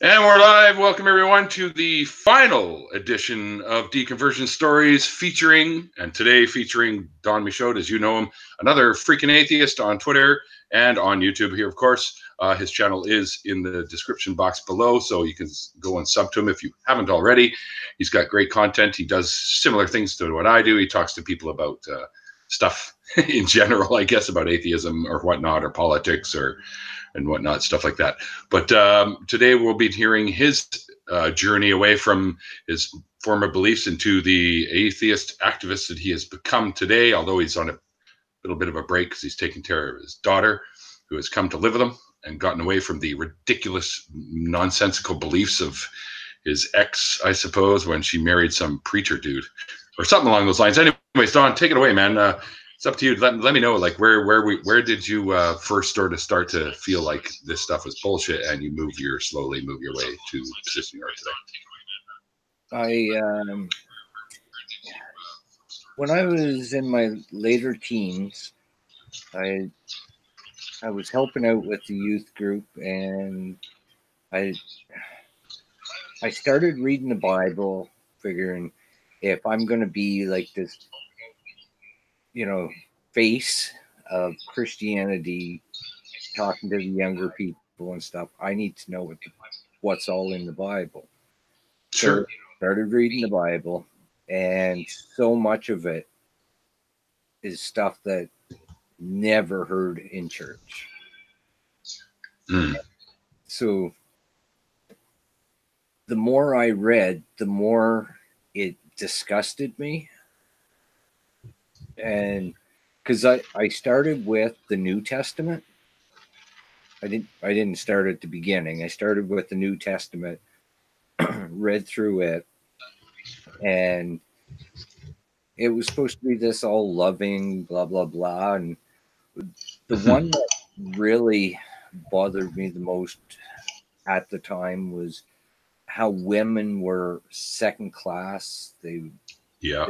And we're live. Welcome, everyone, to the final edition of Deconversion Stories and today featuring Don Michaud, as you know him, another freaking atheist on Twitter and on YouTube here, of course. His channel is in the description box below, so you can go and sub to him if you haven't already. He's got great content. He does similar things to what I do. He talks to people about stuff in general, I guess, about atheism or whatnot, or politics and whatnot, stuff like that. But today we'll be hearing his journey away from his former beliefs into the atheist activist that he has become today, although he's on a little bit of a break because he's taking care of his daughter, who has come to live with him and gotten away from the ridiculous, nonsensical beliefs of his ex, I suppose, when she married some preacher dude or something along those lines. Anyways, Don, take it away, man. It's up to you. Let me know, like, where did you first start to feel like this stuff was bullshit, and you slowly move your way to the position you are today? When I was in my later teens, I was helping out with the youth group, and I started reading the Bible, figuring if I'm going to be like this, face of Christianity, talking to the younger people and stuff, I need to know what's all in the Bible. Sure. So started reading the Bible, and so much of it is stuff that never heard in church. So the more I read, the more it disgusted me. And because I started with the New Testament. I didn't start at the beginning. I started with the New Testament, read through it, and it was supposed to be this all loving, blah, blah, blah. And the one that really bothered me the most at the time was how women were second class. They were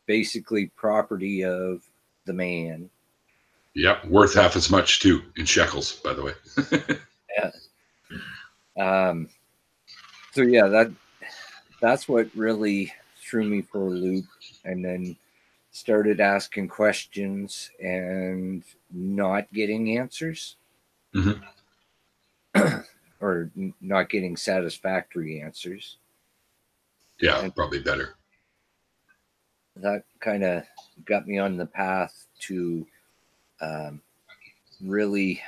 basically property of the man. Yep, worth half as much too in shekels, by the way. Yeah. So yeah, that's what really threw me for a loop, and then started asking questions and not getting answers, or not getting satisfactory answers. Yeah, and probably better. That kind of got me on the path to really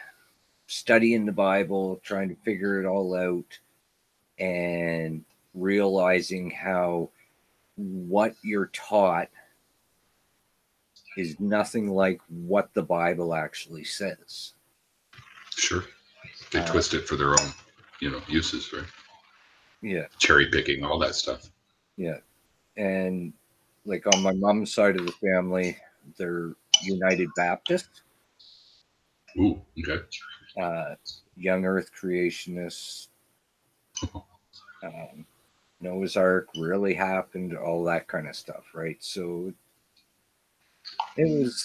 studying the Bible, trying to figure it all out, and realizing how what you're taught is nothing like what the Bible actually says. Sure. They twist it for their own, uses, right? Yeah. Cherry picking, all that stuff. Yeah. And like on my mom's side of the family, they're United Baptist. Ooh, okay. Young Earth creationists. Noah's Ark really happened, all that kind of stuff, right? So it was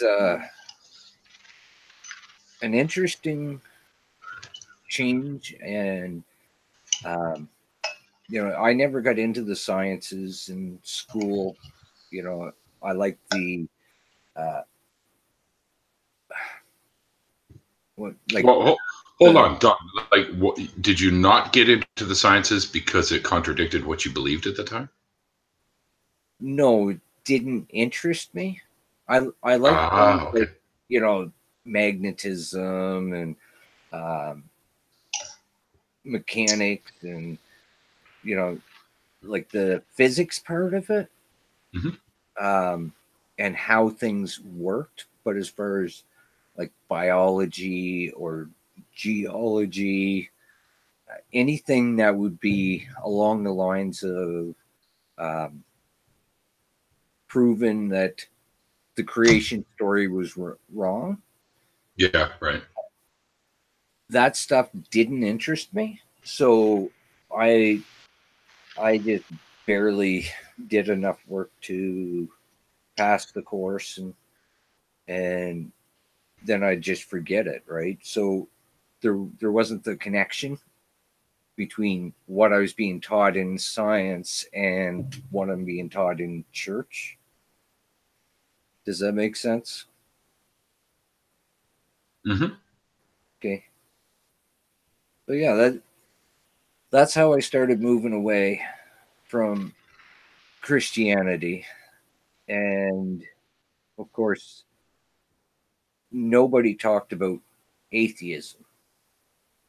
an interesting change, and I never got into the sciences in school. I like the Well, hold on, Don. Like, what, did you not get into the sciences because it contradicted what you believed at the time? No, it didn't interest me. I like like, magnetism and mechanics and like the physics part of it, and how things worked. But as far as like biology or geology, anything that would be along the lines of proven that the creation story was wrong. Yeah, right. That stuff didn't interest me. So I just barely did enough work to pass the course, and then I just forget it, right? So there wasn't the connection. between what I was being taught in science and what I'm being taught in church. Does that make sense? Mm-hmm. Okay. But yeah, that's how I started moving away from Christianity. And of course, nobody talked about atheism.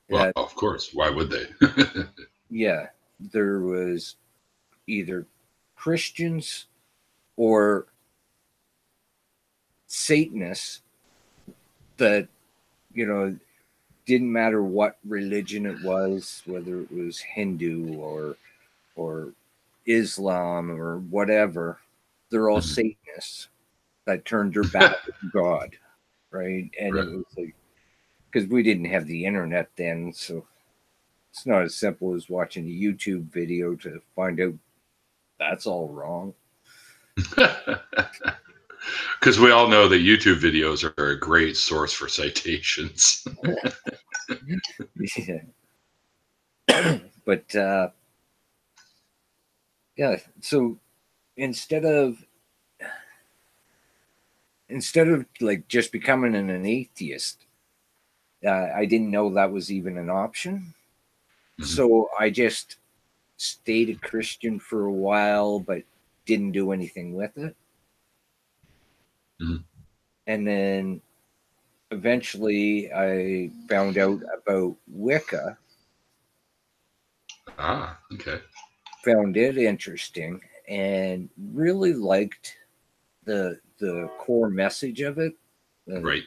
Well, That, of course. Why would they? yeah, there was either Christians or Satanists that, you know, didn't matter what religion it was, whether it was Hindu or Islam or whatever, they're all Mhm. Satanists that turned their back on God, right? And Right. it was like, because we didn't have the internet then, so it's not as simple as watching a YouTube video to find out that's all wrong. Because we all know that YouTube videos are a great source for citations. Yeah. But yeah, so instead of like just becoming an atheist, I didn't know that was even an option. Mhm. So I just stayed a Christian for a while, but didn't do anything with it. Mhm. And then eventually I found out about Wicca, Ah, okay. found it interesting, and really liked the core message of it. Right.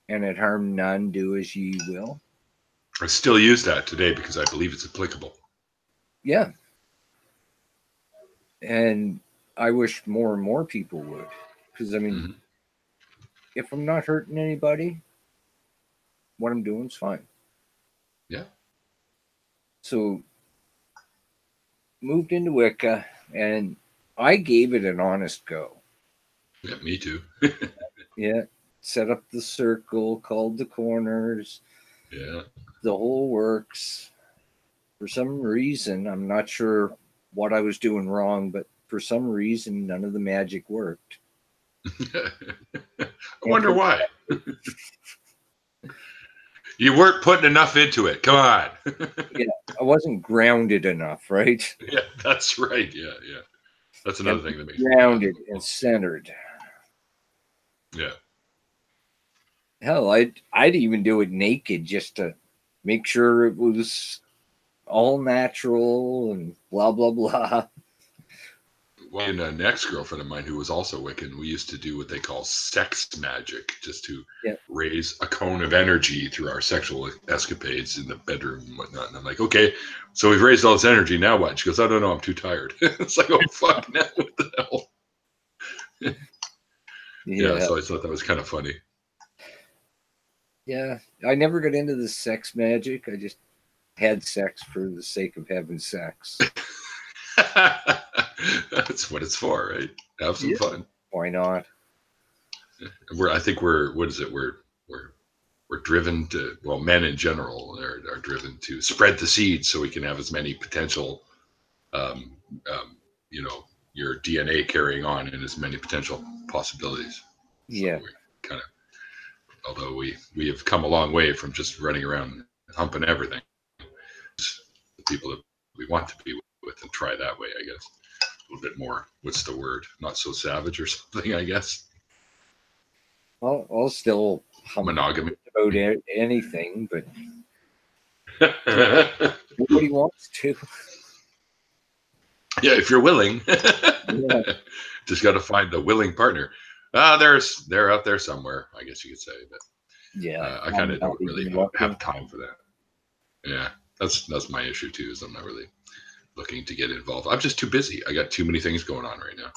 And it harm none, do as ye will. I still use that today because I believe it's applicable. Yeah. And I wish more and more people would. Because, I mean, Mhm. if I'm not hurting anybody, what I'm doing is fine. Yeah. So, moved into Wicca, and I gave it an honest go. Yeah, me too. Yeah. Set up the circle, called the corners, Yeah. the whole works. For some reason, I'm not sure what I was doing wrong, but for some reason, none of the magic worked. I And wonder for why. You weren't putting enough into it. Come on. yeah, I wasn't grounded enough, right? Yeah, that's right. Yeah, yeah. That's And another thing that makes me laugh. grounded and centered. Yeah. Hell, I'd even do it naked just to make sure it was all natural and blah blah blah. Well, and an ex-girlfriend of mine who was also Wiccan, we used to do what they call sex magic, just to Yeah, raise a cone of energy through our sexual escapades in the bedroom and whatnot. And I'm like, okay, so we've raised all this energy. Now what? She goes, I don't know. I'm too tired. It's like, oh, fuck, now what the hell? Yeah, yeah, so I thought that was kind of funny. yeah. I never got into the sex magic. I just had sex for the sake of having sex. That's what it's for, right? Have some Yeah. fun. Why not? I think we're, what is it? We're driven to, well, men in general are driven to spread the seeds so we can have as many potential, um, um, you know, your DNA carrying on in as many potential possibilities. So Yeah, we kind of, although we have come a long way from just running around humping everything, the people that we want to be with and try that way, I guess. A little bit more, what's the word? Not so savage or something, I guess. I'll still hump Monogamy. about anything, but Yeah, nobody wants to. if you're willing. Yeah, Just got to find a willing partner. They're out there somewhere, I guess you could say, but yeah. I kind I'm of not don't really even looking. have time for that. Yeah, that's my issue too. Is I'm not really looking to get involved. I'm just too busy. I got too many things going on right now.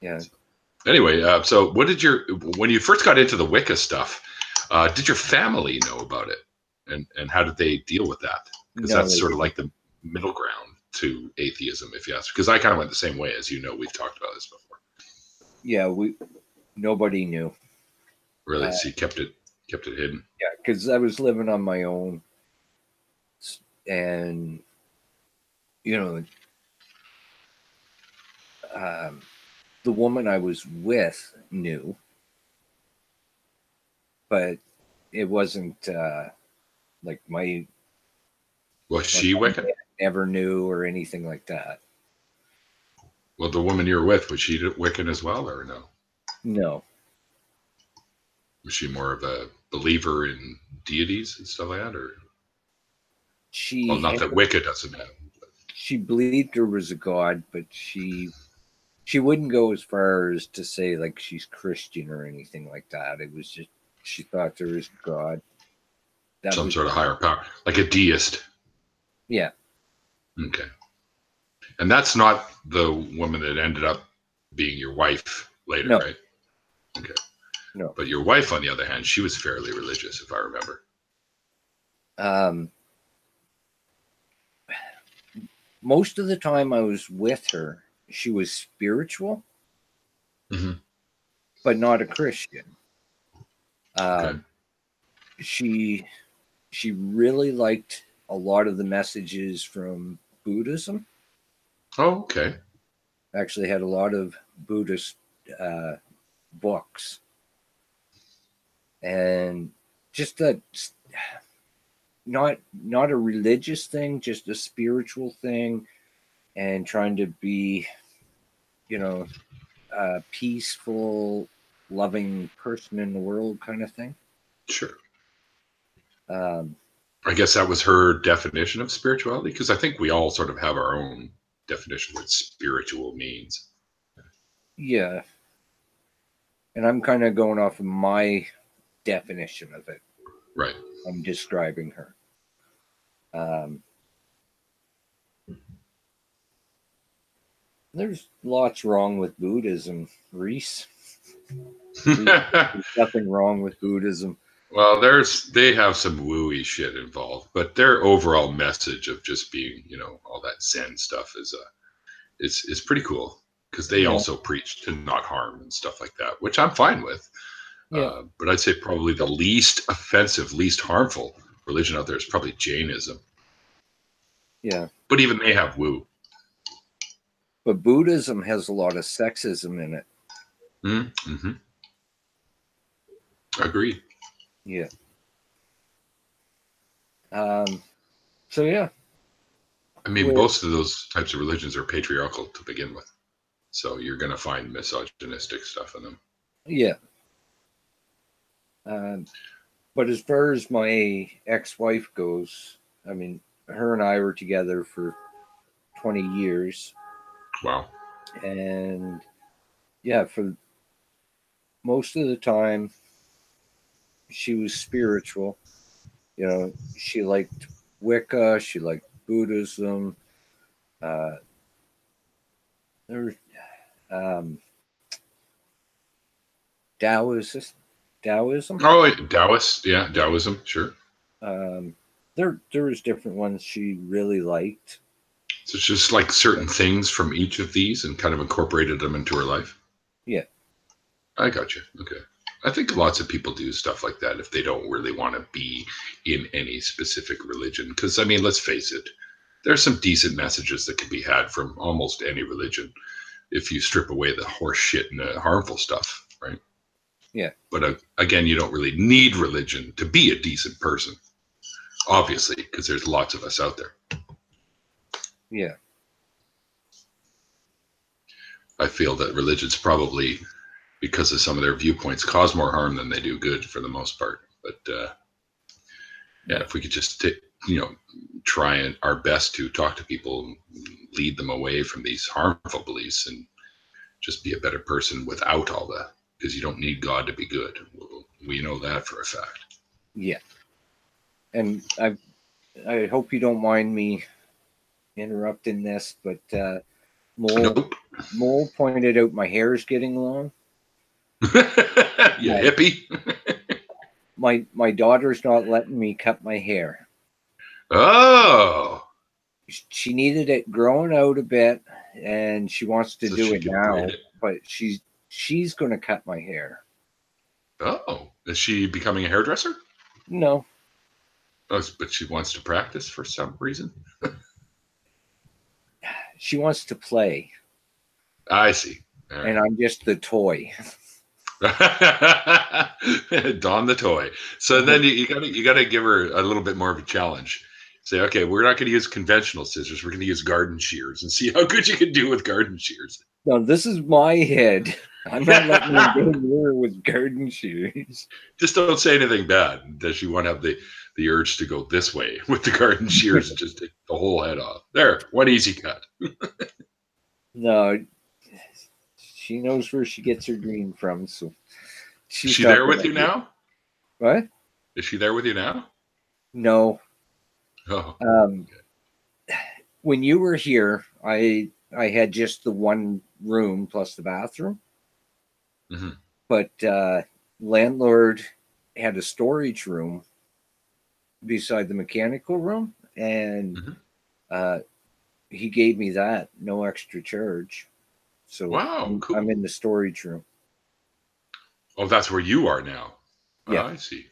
Yeah. So, anyway, so what did when you first got into the Wicca stuff? Did your family know about it, and how did they deal with that? Because No, that's they sort of didn't. like the middle ground to atheism, if you ask. Because I kind of went the same way, as you know. We've talked about this before. Yeah, nobody knew. Really, so you kept it hidden. Yeah, because I was living on my own. And, you know, the woman I was with knew, but it wasn't like my Was she Wiccan? never knew or anything like that. Well, the woman you're with, was she Wiccan as well, or no? No. Was she more of a believer in deities and stuff like that, or? Well, not that Wicca doesn't have. She believed there was a God, but she wouldn't go as far as to say like she's Christian or anything like that. It was just she thought there was God. Some sort of higher power, like a deist. Yeah. Okay. And that's not the woman that ended up being your wife later, No. right? Okay. No. But your wife, on the other hand, she was fairly religious, if I remember. Most of the time I was with her, she was spiritual, but not a Christian. Okay. She really liked a lot of the messages from Buddhism. Oh, okay. Actually had a lot of Buddhist books. And just that, not a religious thing, just a spiritual thing, and trying to be, you know, a peaceful, loving person in the world kind of thing. Sure. I guess that was her definition of spirituality, because I think we all sort of have our own definition of what spiritual means. Yeah. And I'm kind of going off of my definition of it. Right. I'm describing her. There's lots wrong with Buddhism, Reese. There's nothing wrong with Buddhism. Well, they have some wooey shit involved, but their overall message of just being, you know, all that Zen stuff is pretty cool, because they also preach to not harm and stuff like that, which I'm fine with. Yeah. But I'd say probably the least offensive, least harmful religion out there is probably Jainism. Yeah. But even they have woo. But Buddhism has a lot of sexism in it. Mm-hmm. Agreed. Yeah. So yeah. I mean, most of those types of religions are patriarchal to begin with, so you're going to find misogynistic stuff in them. Yeah. But as far as my ex-wife goes, I mean, her and I were together for 20 years. Wow. And yeah, for most of the time, she was spiritual. You know, she liked Wicca, she liked Buddhism. There Taoism. Oh, Taoist, yeah, Taoism, sure. There was different ones she really liked. So it's just like certain things from each of these and kind of incorporated them into her life. Yeah. I got you. Okay. I think lots of people do stuff like that if they don't really want to be in any specific religion. Because, I mean, let's face it, there's some decent messages that can be had from almost any religion if you strip away the horse shit and the harmful stuff, right? Yeah. But again, you don't really need religion to be a decent person, obviously, because there's lots of us out there. Yeah. I feel that religions probably, because of some of their viewpoints, cause more harm than they do good for the most part. But yeah, if we could just try our best to talk to people and lead them away from these harmful beliefs and just be a better person without all that, because you don't need God to be good. We know that for a fact. Yeah. And I hope you don't mind me interrupting this, but Mole pointed out my hair is getting long. You hippie. my daughter's not letting me cut my hair. Oh. She needed it growing out a bit, and she wants to do it now, but she's going to cut my hair. Oh. Is she becoming a hairdresser? No. Oh, but she wants to practice for some reason. She wants to play, I see. All and right. I'm just the toy. Don the toy. So then you gotta give her a little bit more of a challenge. Say, okay, we're not going to use conventional scissors. We're going to use garden shears and see how good you can do with garden shears. No, this is my head. I'm not letting him get near with garden shears. Just don't say anything bad. Does she want to have the urge to go this way with the garden shears and just take the whole head off? There, one easy cut. No, she knows where she gets her green from, so Is she's she not there with gonna you get- now? What? Is she there with you now? No. Oh, When you were here, I had just the one room plus the bathroom, mhm. but landlord had a storage room beside the mechanical room, and Mhm. he gave me that, no extra charge. So Wow, cool. I'm in the storage room. Oh, that's where you are now. Yeah. I see.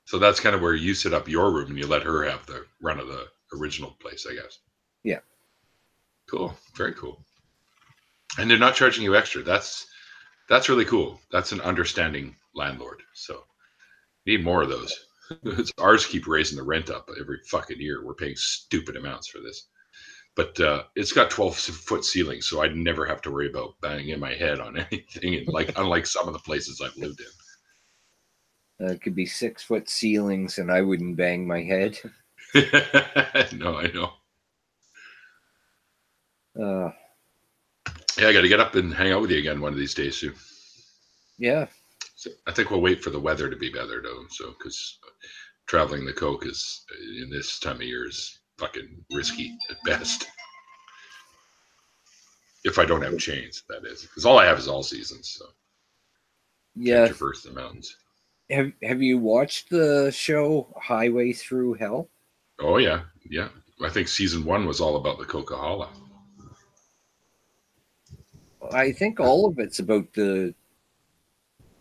So that's kind of where you set up your room and you let her have the run of the original place, I guess. Yeah. Cool. Very cool. And they're not charging you extra. That's really cool. That's an understanding landlord. So need more of those. Ours keep raising the rent up every fucking year. We're paying stupid amounts for this. But it's got 12-foot ceilings, so I'd never have to worry about banging my head on anything. And unlike some of the places I've lived in. It could be 6-foot ceilings, and I wouldn't bang my head. No, I know. Yeah, I got to get up and hang out with you again one of these days too. Yeah. So I think we'll wait for the weather to be better though. So because traveling the coke is in this time of year is fucking risky at best. If I don't have chains, that is, because all I have is all seasons. So Yeah. can't traverse the mountains. Have you watched the show Highway Through Hell? Oh yeah. I think season 1 was all about the Coca-Cola. I think all of it's about the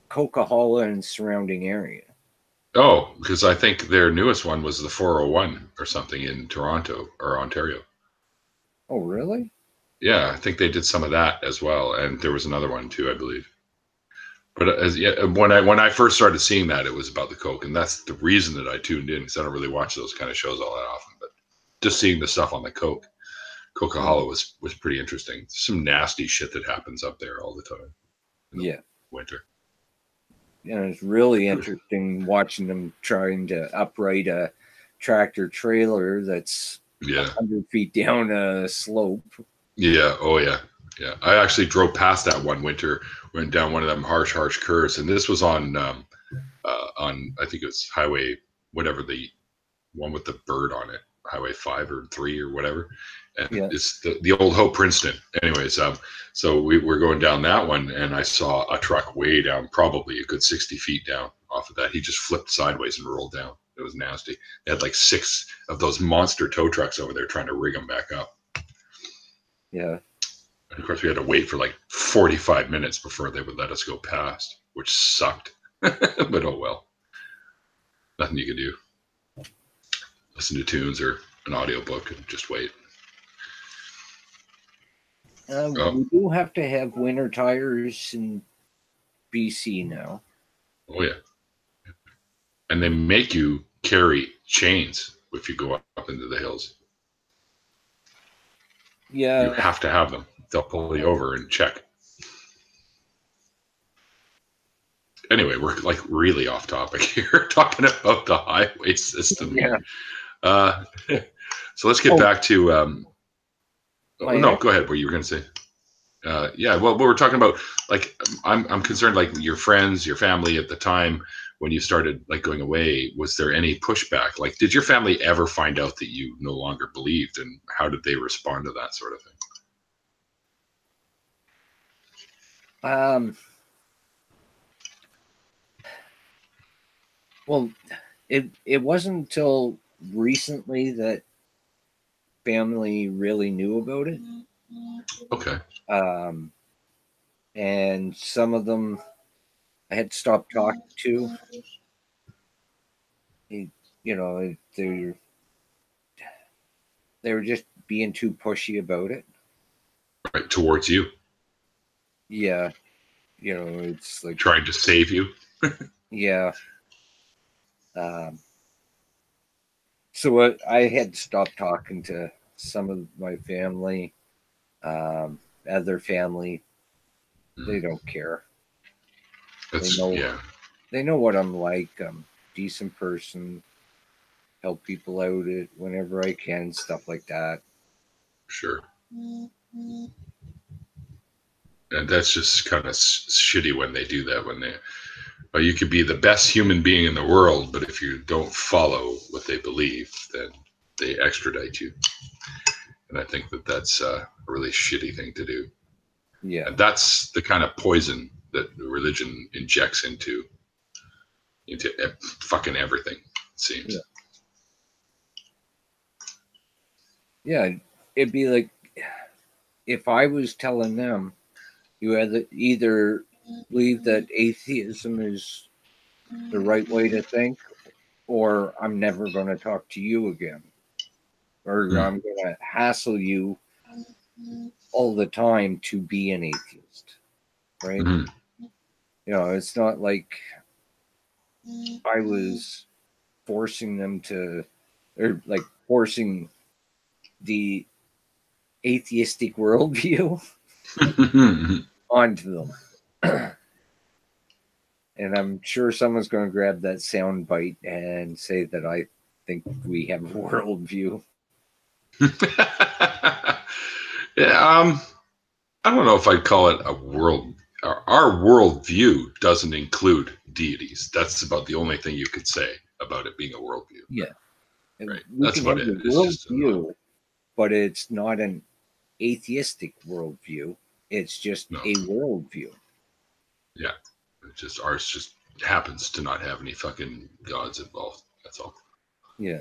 Coca-Cola and surrounding area. Oh, because I think their newest one was the 401 or something in Toronto or Ontario. Oh, really? Yeah, I think they did some of that as well, and there was another one too, I believe. But when I first started seeing that, it was about the Coke, and that's the reason that I tuned in because I don't really watch those kind of shows all that often. But just seeing the stuff on the Coca-Cola was pretty interesting. Some nasty shit that happens up there all the time. Yeah. Winter. Yeah, it's really interesting watching them trying to upright a tractor trailer that's 100 feet down a slope. Yeah. Oh yeah. Yeah. I actually drove past that one winter, went down one of them harsh curves, and this was on I think it was highway, whatever, the one with the bird on it, highway 5 or 3 or whatever. And it's the old Hope Princeton. Anyways, so we were going down that one, and I saw a truck way down, probably a good 60 feet down off of that. He just flipped sideways and rolled down. It was nasty. They had like 6 of those monster tow trucks over there trying to rig them back up. Yeah. And of course, we had to wait for like 45 minutes before they would let us go past, which sucked. But oh well. Nothing you could do. Listen to tunes or an audiobook and just wait. We do have to have winter tires in BC now. Oh yeah. And they make you carry chains if you go up into the hills. Yeah. You have to have them. They'll pull you over and check. Anyway, we're like really off topic here, talking about the highway system. Yeah. So let's get back to. No, go ahead. What you were going to say? Yeah. Well, we were talking about, like, I'm concerned, like, your friends, your family at the time when you started like going away. Was there any pushback? Like, did your family ever find out that you no longer believed, and how did they respond to that sort of thing? Well, it wasn't until recently that family really knew about it. Okay. And some of them I had stopped talking to. you know, they were just being too pushy about it. Right, towards you. Yeah, you know, it's like Trying to save you. yeah. So I had to stop talking to some of my family, other family. They don't care. That's yeah. They know what I'm like. I'm a decent person. Help people out it whenever I can, stuff like that. Sure. And that's just kind of shitty when they do that. When they, well, you could be the best human being in the world, but if you don't follow what they believe, then they extradite you. And I think that that's a really shitty thing to do. Yeah. And that's the kind of poison that religion injects into fucking everything, it seems. Yeah. Yeah, it'd be like if I was telling them you either believe that atheism is the right way to think, or I'm never going to talk to you again, or I'm going to hassle you all the time to be an atheist, right? Mm-hmm. You know, it's not like I was forcing them to, or like forcing the atheistic worldview onto them. And I'm sure someone's going to grab that sound bite and say that I think we have a worldview. Yeah, I don't know if I'd call it a world. Our worldview doesn't include deities. That's about the only thing you could say about it being a worldview. Yeah. Right. We That's can about have it. a It's just worldview, but it's not an atheistic worldview. It's just no. a worldview. Yeah. It's just ours just happens to not have any fucking gods involved. That's all. Yeah.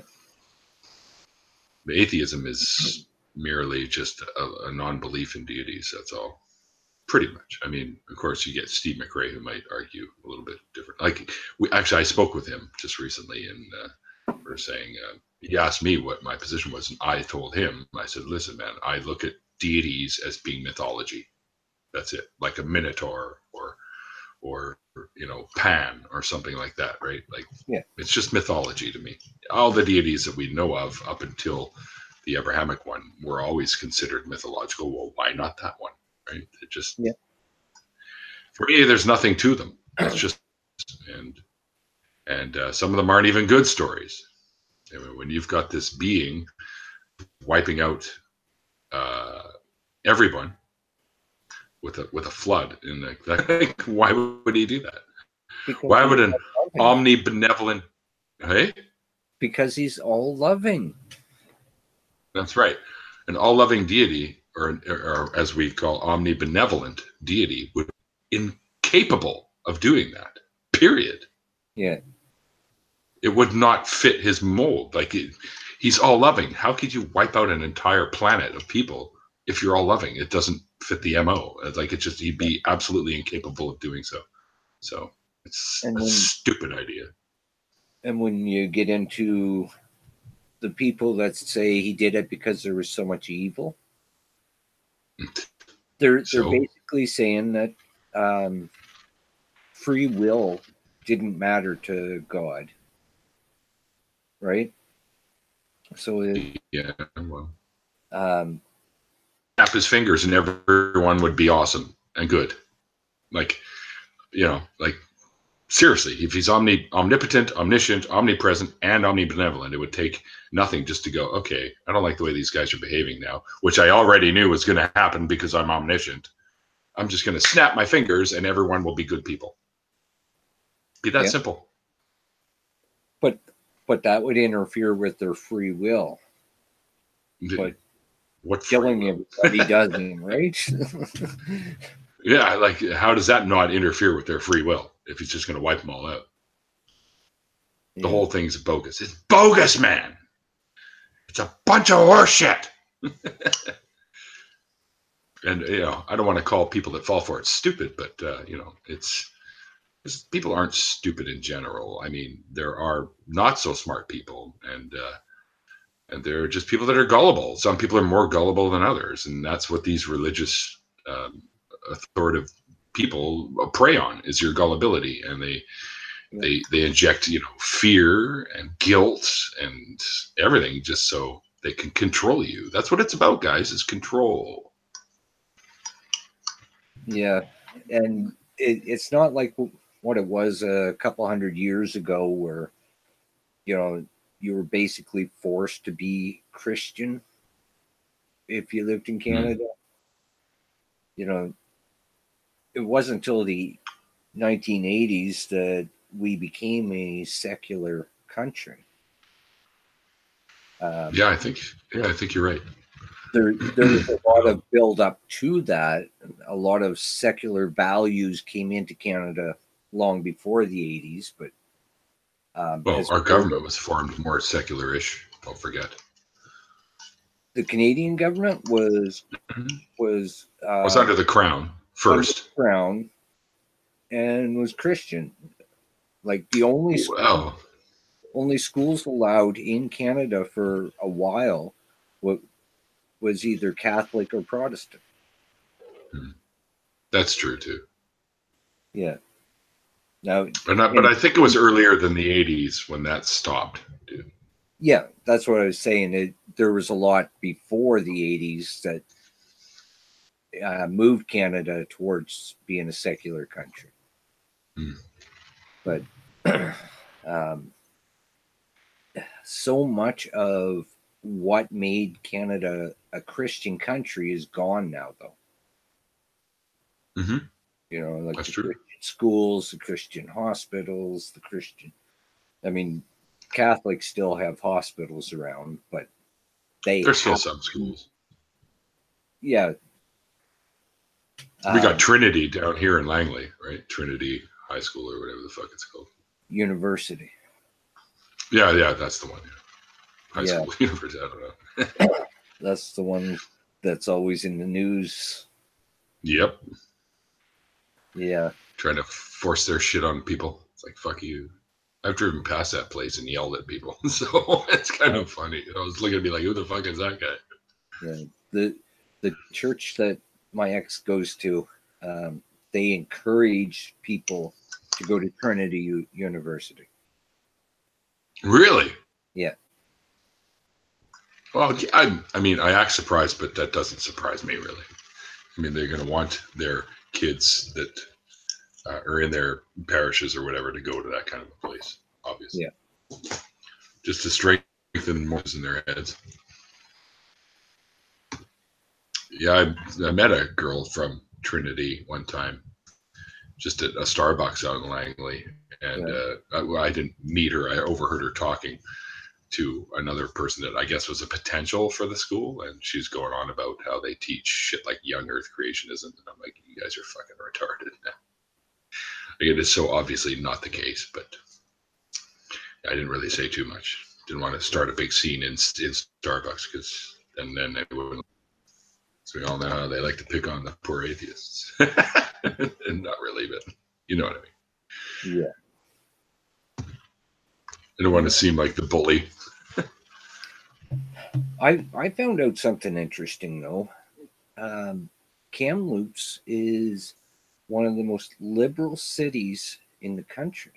The atheism is merely just a non-belief in deities. That's all. Pretty much. I mean, of course, you get Steve McRae who might argue a little bit different. Like, I spoke with him just recently, and we were saying he asked me what my position was, and I told him, I said, "Listen, man, I look at deities as being mythology. That's it, like a minotaur or Pan or something like that, right? Like, Yeah. it's just mythology to me. All the deities that we know of up until the Abrahamic one were always considered mythological. Well, why not that one?" Right? It just for me, there's nothing to them. It's just and some of them aren't even good stories. I mean, when you've got this being wiping out everyone with a flood, and like, why would he do that? Because Why would an omnibenevolent? Hey, because he's all loving. that's right. An all-loving deity, or as we call omnibenevolent deity, would be incapable of doing that. Period. Yeah. It would not fit his mold. Like he's all loving. How could you wipe out an entire planet of people if you're all loving? It doesn't fit the MO. Like he'd be absolutely incapable of doing so. So it's a stupid idea. And when you get into the people that say he did it because there was so much evil, they're basically saying that free will didn't matter to God, right? So yeah, well, snap his fingers and everyone would be awesome and good. Like seriously, if he's omnipotent, omniscient, omnipresent, and omnibenevolent, it would take nothing just to go, okay, I don't like the way these guys are behaving now, which I already knew was going to happen because I'm omniscient. I'm just going to snap my fingers and everyone will be good people. Be that simple. But that would interfere with their free will. But what killing everybody doesn't, right? Yeah, like how does that not interfere with their free will if he's just going to wipe them all out? The whole thing's bogus. It's bogus, man. It's a bunch of horseshit. And I don't want to call people that fall for it stupid, but it's people aren't stupid in general. I mean, there are not so smart people, and there are just people that are gullible. Some people are more gullible than others, and that's what these religious authoritative people prey on, is your gullibility, and they inject, you know, fear and guilt and everything just so they can control you. That's what it's about, guys, is control. Yeah, and it's not like what it was a couple hundred years ago, where, you know, you were basically forced to be Christian if you lived in Canada. You know, it wasn't until the 1980s that we became a secular country. Yeah, I think you're right. There was a lot of build up to that. A lot of secular values came into Canada long before the 80s, but Well, our government was formed more secular-ish. Don't forget. The Canadian government was under the crown first. Under the crown, and was Christian. Like the only schools allowed in Canada for a while was either Catholic or Protestant. That's true too. Yeah. Now, but I think it was earlier than the 80s when that stopped, dude. Yeah, that's what I was saying. There was a lot before the 80s that moved Canada towards being a secular country. But so much of what made Canada a Christian country is gone now, though. You know, like that's the true. Christian schools, the Christian hospitals, I mean, Catholics still have hospitals around, but there's still some schools. Yeah. We got Trinity down here in Langley, right? Trinity High School or whatever the fuck it's called. University. Yeah, that's the one. Yeah. High school, university, I don't know. That's the one that's always in the news. Yep. Yeah. Trying to force their shit on people. It's like, fuck you. I've driven past that place and yelled at people. So it's kind of funny. I was looking at me like, who the fuck is that guy? Yeah. The church that my ex goes to, they encourage people to go to Trinity University. Really? Yeah. Well, I mean, I act surprised, but that doesn't surprise me, really. I mean, they're going to want their kids that are in their parishes or whatever to go to that kind of a place, obviously. Yeah. Just to strengthen more in their heads. Yeah, I met a girl from Trinity one time, just at a Starbucks out in Langley, and I didn't meet her. I overheard her talking to another person that I guess was a potential for the school, and she's going on about how they teach shit like young Earth creationism, and I'm like, you guys are fucking retarded. Like, it is so obviously not the case, but I didn't really say too much. Didn't want to start a big scene in Starbucks, because then they wouldn't. So we all know how they like to pick on the poor atheists. And not really, but you know what I mean. Yeah. I don't want to seem like the bully. I found out something interesting, though. Kamloops is one of the most liberal cities in the country.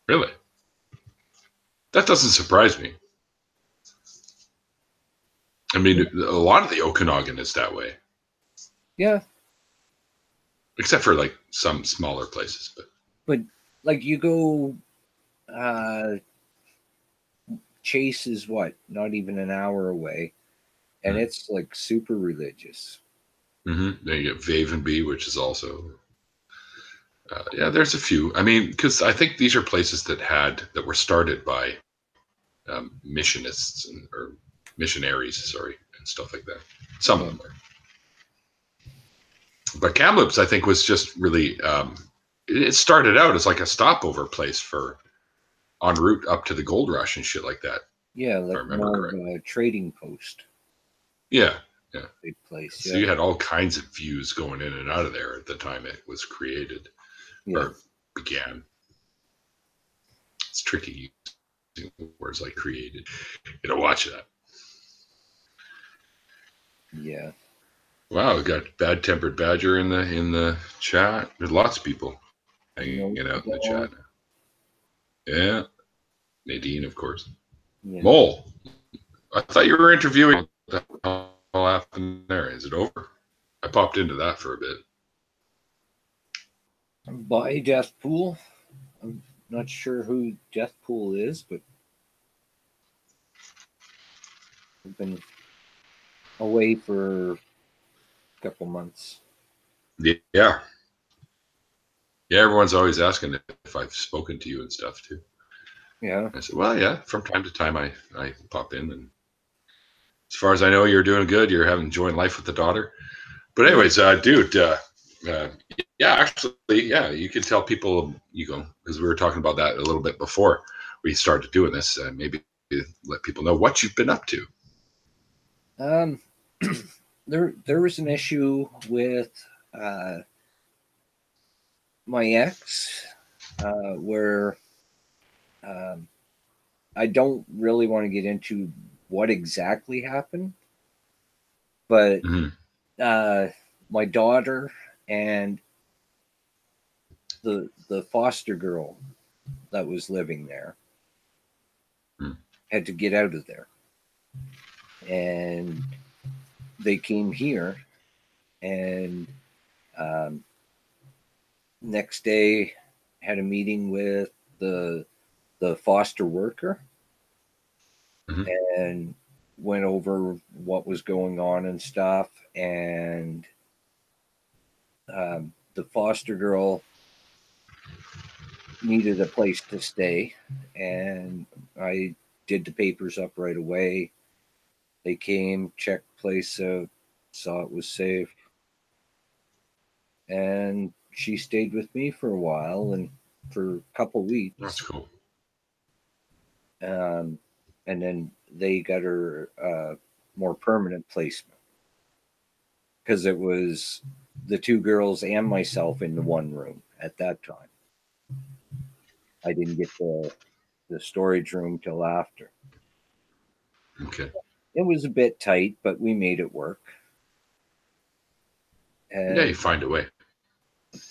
Really? That doesn't surprise me. I mean, a lot of the Okanagan is that way. Yeah. Except for like some smaller places, but like you go, Chase is what, not even an hour away, and it's like super religious. Then you get Vavenby, which is also there's a few. I mean, because I think these are places that were started by missionists or missionaries, and stuff like that. Some of them were. But Kamloops, I think, was just really it started out as like a stopover place for en route up to the gold rush and shit like that. Yeah, like more of a trading post. Yeah. Big place. So you had all kinds of views going in and out of there at the time it was created. or began. It's tricky using words like created. You know, watch that. Yeah. Wow, we got Bad Tempered Badger in the chat. There's lots of people hanging out in the chat. Yeah, Nadine, of course. Yeah. Mole, I thought you were interviewing. What the hell happened there? Is it over? I popped into that for a bit. By Deathpool. I'm not sure who Deathpool is, but I've been away for a couple months. Yeah. Yeah, everyone's always asking if I've spoken to you and stuff too. Yeah. I said, well, yeah, from time to time I pop in, and as far as I know, you're doing good. You're enjoying life with the daughter. But anyways, dude, yeah, actually, yeah, you can tell people, because we were talking about that a little bit before we started doing this. Maybe let people know what you've been up to. There was an issue with my ex where I don't really want to get into what exactly happened, but my daughter and the foster girl that was living there had to get out of there, and they came here, and next day had a meeting with the foster worker and went over what was going on and stuff, and the foster girl needed a place to stay, and I did the papers up right away. They came, checked the place out, saw it was safe, and she stayed with me for a while, and for a couple weeks. That's cool. And then they got her more permanent placement, because it was the two girls and myself in the one room at that time. I didn't get the storage room till after. Okay. It was a bit tight, but we made it work. And yeah, you find a way.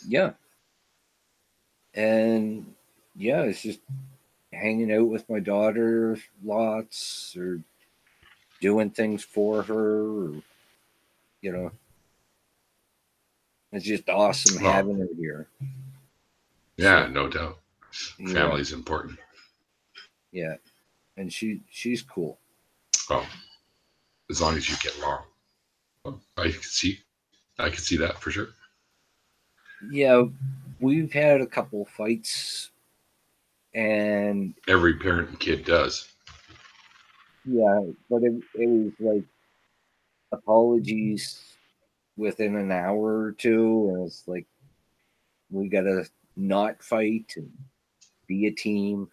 Yeah. And yeah, it's just hanging out with my daughter lots, or doing things for her, or, it's just awesome having her here. Yeah, so, no doubt. Family's important. Yeah. And she's cool. Oh, as long as you get along. Well, I can see that for sure. Yeah, we've had a couple fights, and every parent and kid does. Yeah, but it was like apologies within an hour or two, and it's like we gotta not fight and be a team,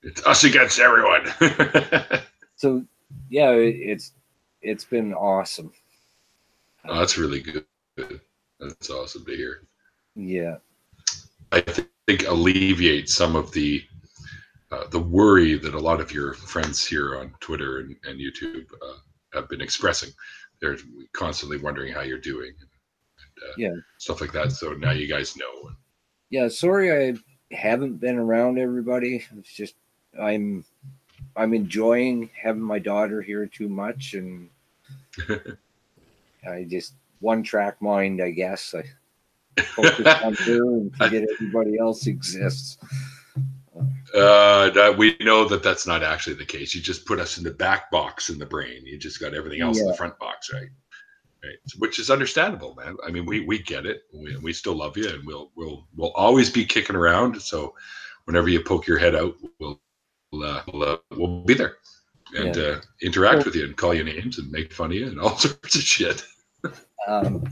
It's us against everyone. So yeah, it's been awesome. Oh, that's really good. That's awesome to hear. Yeah, I think alleviates some of the worry that a lot of your friends here on Twitter and YouTube have been expressing. They're constantly wondering how you're doing, and stuff like that. So now you guys know. Yeah, sorry I haven't been around everybody. It's just I'm enjoying having my daughter here too much, and I just one-track mind, I guess. I focus on her and forget everybody else exists. We know that that's not actually the case. You just put us in the back box in the brain. You just got everything else in the front box, right? Right, which is understandable, man. I mean, we get it. We still love you, and we'll always be kicking around. So whenever you poke your head out, we'll be there and interact with you and call you names and make fun of you and all sorts of shit. I'm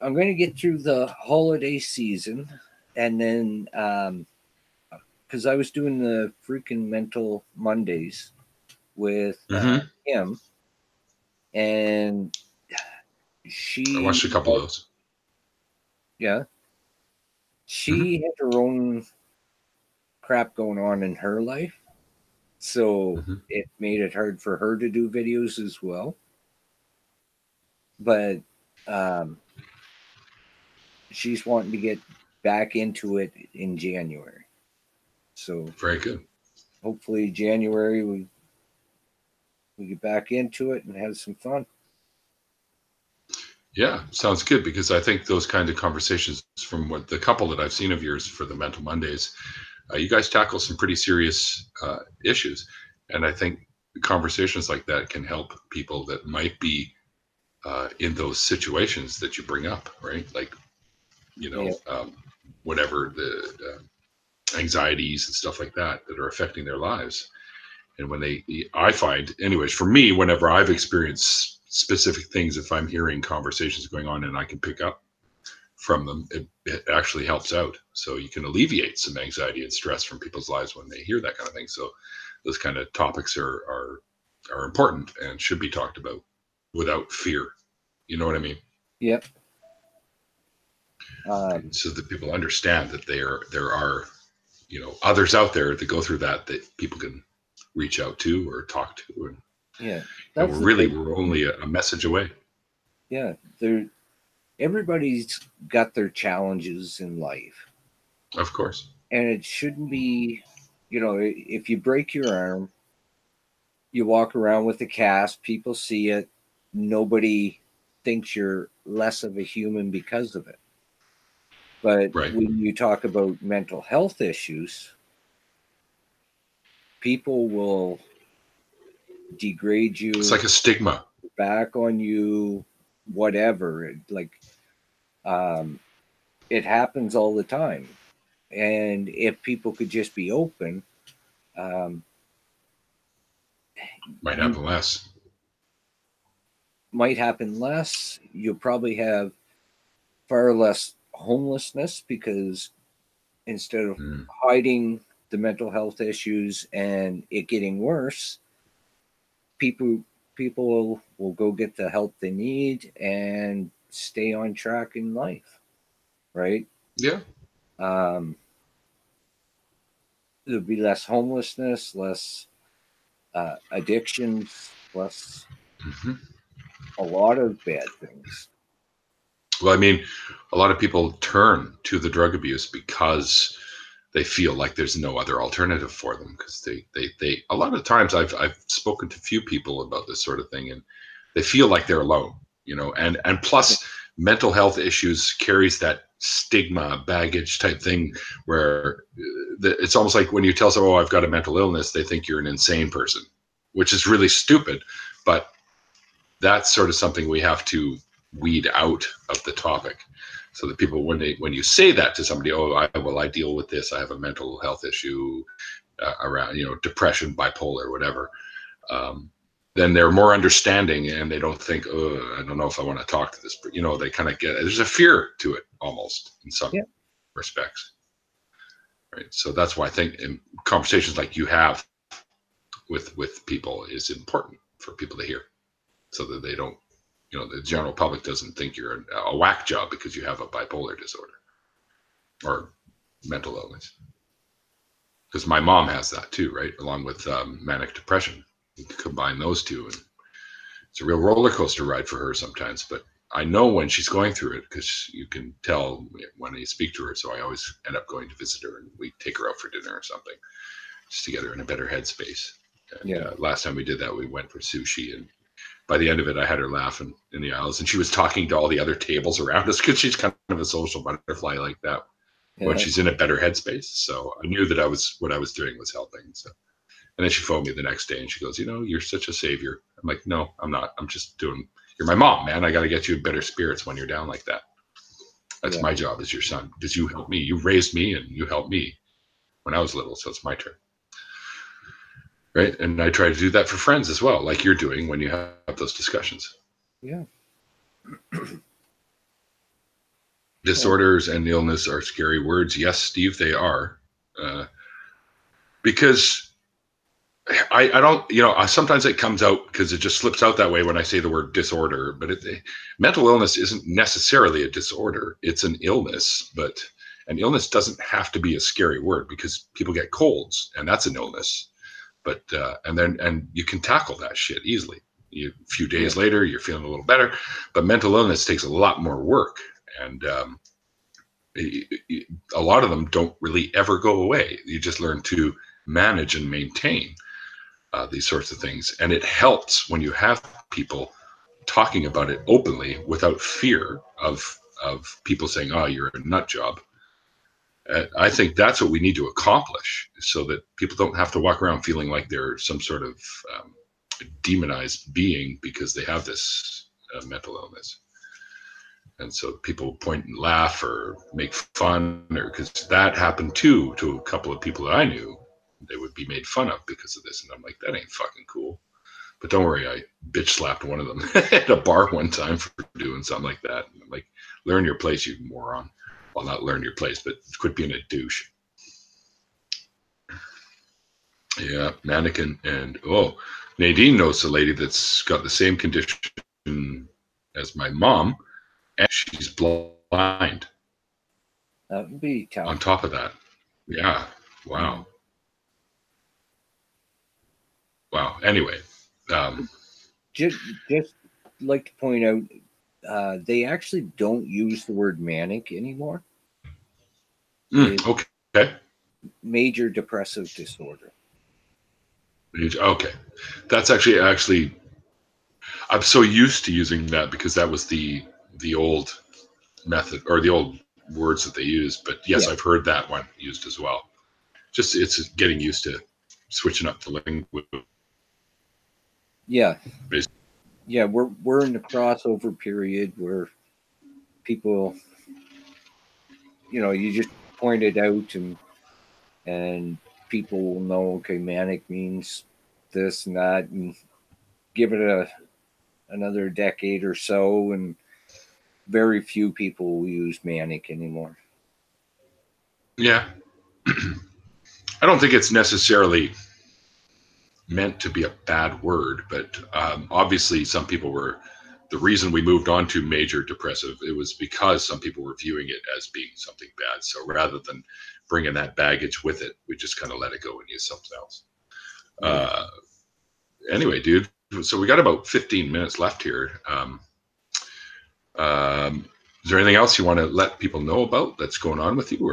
going to get through the holiday season, and then because I was doing the Freakin Mental Mondays with him, and I watched a couple of those. Yeah. She had her own crap going on in her life. So it made it hard for her to do videos as well. But she's wanting to get back into it in January. So Very good. hopefully January we get back into it and have some fun. Yeah, sounds good, because I think those kinds of conversations, from what the couple that I've seen of yours for the Mental Mondays, you guys tackle some pretty serious issues. And I think conversations like that can help people that might be in those situations that you bring up, right? Like, whatever the anxieties and stuff like that that are affecting their lives. And when I find, anyways, for me, whenever I've experienced specific things, if I'm hearing conversations going on and I can pick up from them, it actually helps out. So you can alleviate some anxiety and stress from people's lives when they hear that kind of thing. So those kind of topics are important and should be talked about without fear. You know what I mean? Yep. So that people understand that there are others out there that go through that people can reach out to or talk to, and we're only a message away. Yeah, everybody's got their challenges in life, of course, and it shouldn't be, if you break your arm, you walk around with a cast, people see it, nobody thinks you're less of a human because of it. But when you talk about mental health issues, people will degrade you. It's like a stigma. Back on you, whatever. It happens all the time. And if people could just be open, might happen less. Might happen less. You'll probably have far less homelessness, because instead of hiding the mental health issues and it getting worse, people will go get the help they need and stay on track in life, right? Yeah. There'll be less homelessness, less addictions, less a lot of bad things. Well, I mean, a lot of people turn to the drug abuse because they feel like there's no other alternative for them, because they a lot of times I've spoken to few people about this sort of thing, and they feel like they're alone, and plus mental health issues carries that stigma baggage type thing where it's almost like when you tell someone, oh, I've got a mental illness, they think you're an insane person, which is really stupid. But that's sort of something we have to weed out of the topic, so that people, when you say that to somebody, oh, I deal with this, I have a mental health issue around depression, bipolar, whatever, then they're more understanding, and they don't think, oh, I don't know if I want to talk to this, but they kind of get, there's a fear to it almost in some respects, right? So that's why I think in conversations like you have with people is important for people to hear, so that they don't, the general public doesn't think you're a whack job because you have a bipolar disorder or mental illness. Because my mom has that too, right? Along with manic depression. You combine those two, and it's a real roller coaster ride for her sometimes. But I know when she's going through it, because you can tell when I speak to her. So I always end up going to visit her, and we take her out for dinner or something, just to get her in a better headspace. And last time we did that, we went for sushi, and by the end of it, I had her laughing in the aisles, and she was talking to all the other tables around us, because she's kind of a social butterfly like that when she's in a better headspace. So I knew that what I was doing was helping. So, and then she phoned me the next day, and she goes, you're such a savior. I'm like, no, I'm not. I'm just you're my mom, man. I got to get you in better spirits when you're down like that. That's my job as your son, because you helped me. You raised me, and you helped me when I was little. So it's my turn. Right. And I try to do that for friends as well, like you're doing when you have those discussions. Yeah. Disorders and illness are scary words. Yes, Steve, they are. Because I don't, sometimes it comes out because it just slips out that way when I say the word disorder, but mental illness isn't necessarily a disorder. It's an illness, but an illness doesn't have to be a scary word because people get colds and that's an illness. But, and you can tackle that shit easily. A few days later, you're feeling a little better, but mental illness takes a lot more work. And a lot of them don't really ever go away. You just learn to manage and maintain these sorts of things. And it helps when you have people talking about it openly without fear of people saying, oh, you're a nut job. I think that's what we need to accomplish so that people don't have to walk around feeling like they're some sort of demonized being because they have this mental illness. And so people point and laugh or make fun, or because that happened too to a couple of people that I knew. They would be made fun of because of this. And I'm like, that ain't fucking cool. But don't worry, I bitch slapped one of them at a bar one time for doing something like that. And I'm like, learn your place, you moron. Well, not learn your place, but quit being a douche. Yeah, mannequin. And Nadine knows a lady that's got the same condition as my mom, and she's blind. That would be tough. On top of that. Yeah. Wow. Wow. Anyway. Just like to point out, they actually don't use the word manic anymore. Okay. Major depressive disorder. Okay. That's actually I'm so used to using that because that was the old method or the old words that they used. But yes, I've heard that one used as well. Just it's getting used to switching up the language. Yeah. Basically. Yeah, we're in the crossover period where people, you just point it out and people will know, okay, manic means this and that, and give it another decade or so, and very few people will use manic anymore. Yeah. I don't think it's necessarily meant to be a bad word, but obviously some people were, the reason we moved on to major depressive, it was because some people were viewing it as being something bad. So rather than bringing that baggage with it, we just kind of let it go and use something else. Anyway, dude, so we got about 15 minutes left here. Is there anything else you want to let people know about that's going on with you,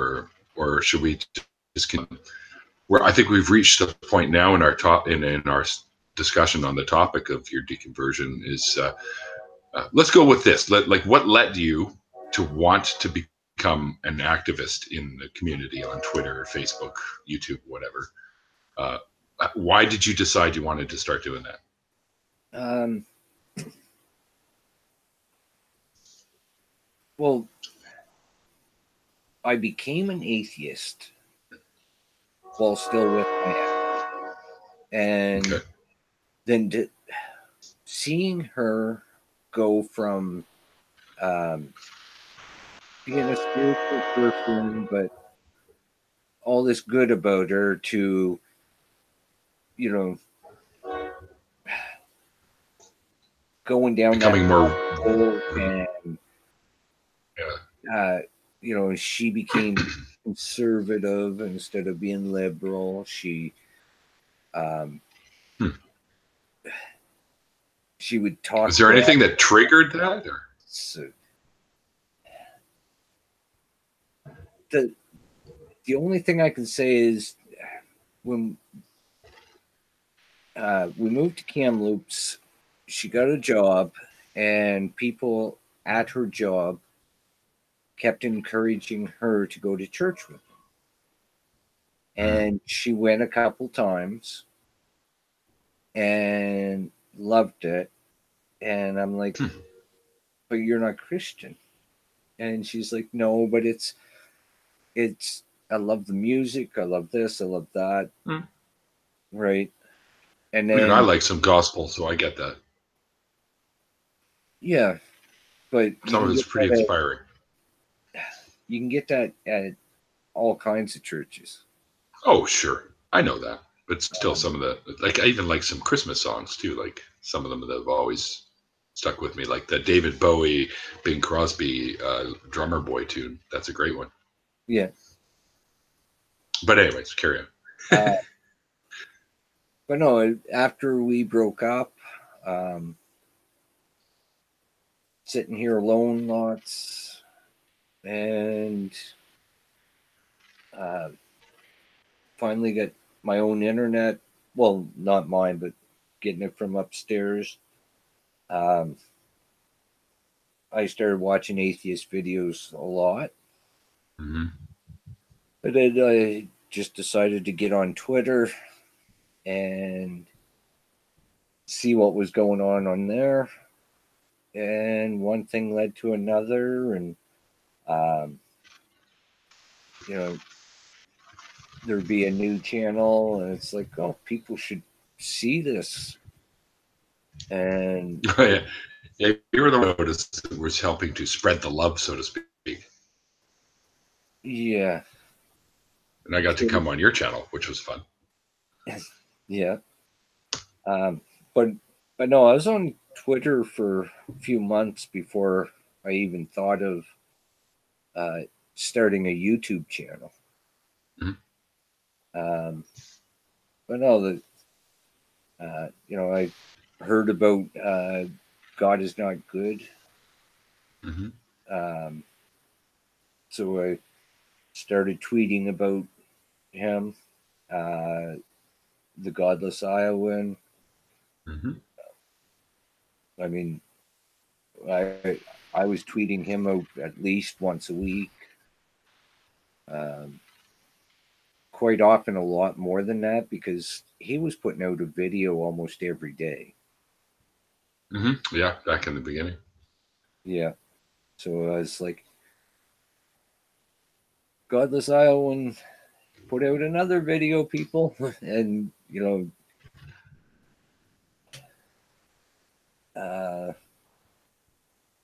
or should we just continue? Where I think we've reached a point now in our in our discussion on the topic of your deconversion is let's go with this. What led you to want to become an activist in the community on Twitter, Facebook, YouTube, whatever? Why did you decide you wanted to start doing that? Well, I became an atheist while still with my ex. And then seeing her go from being a spiritual person, but all this good about her, to, going down becoming more and she became conservative instead of being liberal. She she would talk. Is there anything that triggered that? Or? So, the only thing I can say is when we moved to Kamloops, she got a job, and people at her job kept encouraging her to go to church with them. And she went a couple times and loved it. And I'm like, but you're not Christian. And she's like, no, but it's, I love the music. I love this. I love that. Right. And then I like some gospel, so I get that. Yeah. But some of it's pretty inspiring. You can get that at all kinds of churches. Oh, sure. I know that. but still some of the, like, I even like some Christmas songs too, like some of them that have always stuck with me, like the David Bowie, Bing Crosby, Drummer Boy tune. That's a great one. Yeah. But anyways, carry on. But no, after we broke up, sitting here alone lots, and finally got my own internet. Well, not mine, but getting it from upstairs. I started watching atheist videos a lot. Mm-hmm. But then I just decided to get on Twitter and see what was going on there. And one thing led to another. And, you know, there'd be a new channel. And it's like, oh, people should see this. And Oh, yeah. Yeah, you were the one that was helping to spread the love, so to speak. yeah. And I got to come on your channel, which was fun. Yeah. But no, I was on Twitter for a few months before I even thought of starting a YouTube channel. Mm-hmm. But no, you know, I heard about God is not good. Mm-hmm. So I started tweeting about him, the Godless Iowan. Mm-hmm. I mean, I was tweeting him out at least once a week. Quite often a lot more than that, because he was putting out a video almost every day. Mm-hmm. Yeah, back in the beginning. Yeah. So I was like, Godless Iowan, put out another video, people. And, you know,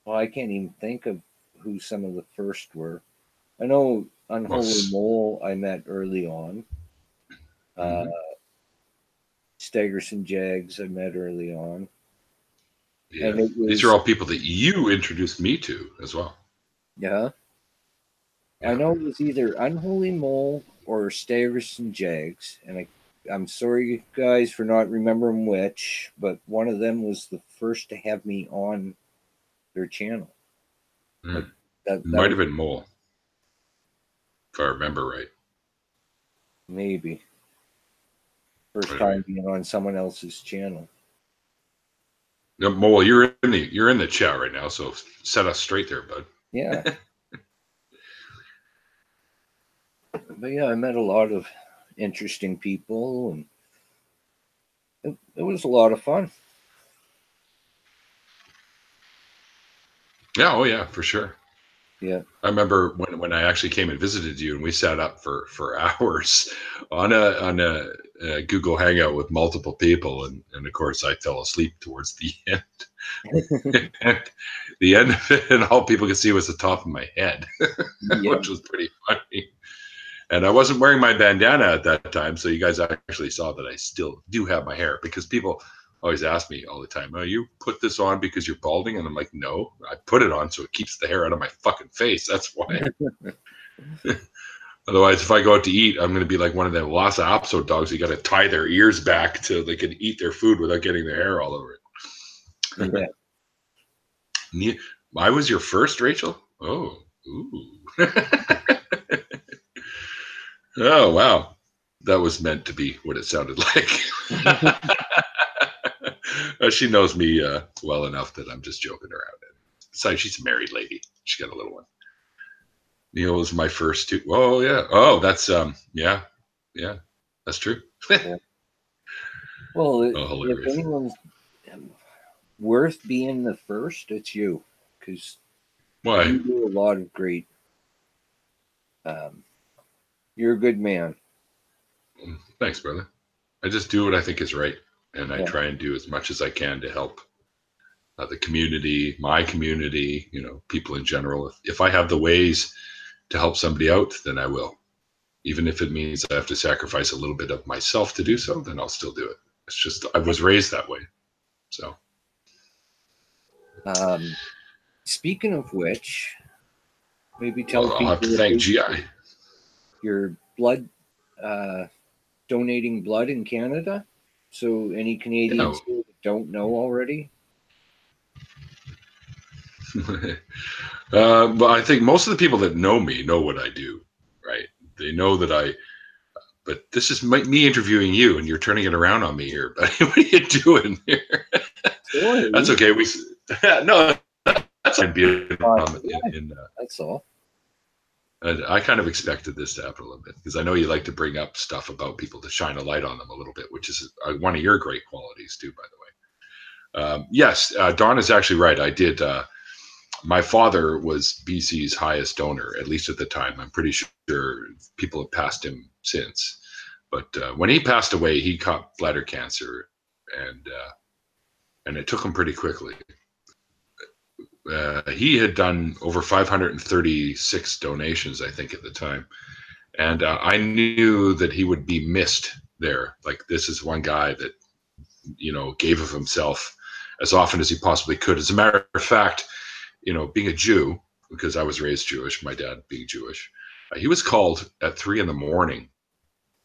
well, I can't even think of who some of the first were. I know Unholy Mole I met early on. Mm-hmm. Staggerson Jags I met early on. Yeah. And it was, these are all people that you introduced me to as well. Yeah. I know it was either Unholy Mole or Staggerson Jags. And I'm sorry, guys, for not remembering which, but one of them was the first to have me on their channel. Like that Might have been Mole, if I remember right. Maybe. First time being on someone else's channel. No, Mole, you're in the chat right now, so set us straight there, bud. Yeah. But yeah, I met a lot of interesting people, and it was a lot of fun. Yeah, oh yeah, for sure. Yeah. I remember when I actually came and visited you, and we sat up for hours on a Google Hangout with multiple people, and of course I fell asleep towards the end. The end of it, and all people could see was the top of my head, which was pretty funny. And I wasn't wearing my bandana at that time, so you guys actually saw that I still do have my hair, because people always ask me all the time, "Oh, you put this on because you're balding?" And I'm like, "No, I put it on so it keeps the hair out of my fucking face. That's why." Otherwise, if I go out to eat, I'm going to be like one of them Lhasa Apso dogs. You got to tie their ears back so they can eat their food without getting their hair all over it. Yeah. I was your first, Rachel? Oh, ooh. Oh, wow. That was meant to be what it sounded like. She knows me well enough that I'm just joking around. Besides, she's a married lady. She got a little one. Neil was my first too. Oh, yeah. Oh, that's, yeah. Yeah, that's true. Well, hilarious. If anyone's worth being the first, it's you. Because you do a lot of great. You're a good man. Thanks, brother. I just do what I think is right, and I try and do as much as I can to help the community, my community, people in general. If I have the ways to help somebody out, then I will. Even if it means I have to sacrifice a little bit of myself to do so, then I'll still do it. It's just, I was raised that way. So, speaking of which, maybe tell well, I'll have to people thank GI. your blood, donating blood in Canada. So any Canadians who don't know already? But I think most of the people that know me know what I do, right? They know that but this is me interviewing you, and you're turning it around on me here. But what are you doing here? Sorry. That's okay. No, that's that's all. I kind of expected this to happen a little bit because I know you like to bring up stuff about people to shine a light on them a little bit, which is one of your great qualities too, by the way. Yes, Don is actually right. I did. My father was BC's highest donor, at least at the time. I'm pretty sure people have passed him since. But when he passed away, he caught bladder cancer, and it took him pretty quickly. He had done over 536 donations, I think, at the time. And I knew that he would be missed there. Like, this is one guy that, gave of himself as often as he possibly could. As a matter of fact, being a Jew, because I was raised Jewish, my dad being Jewish, he was called at 3 a.m.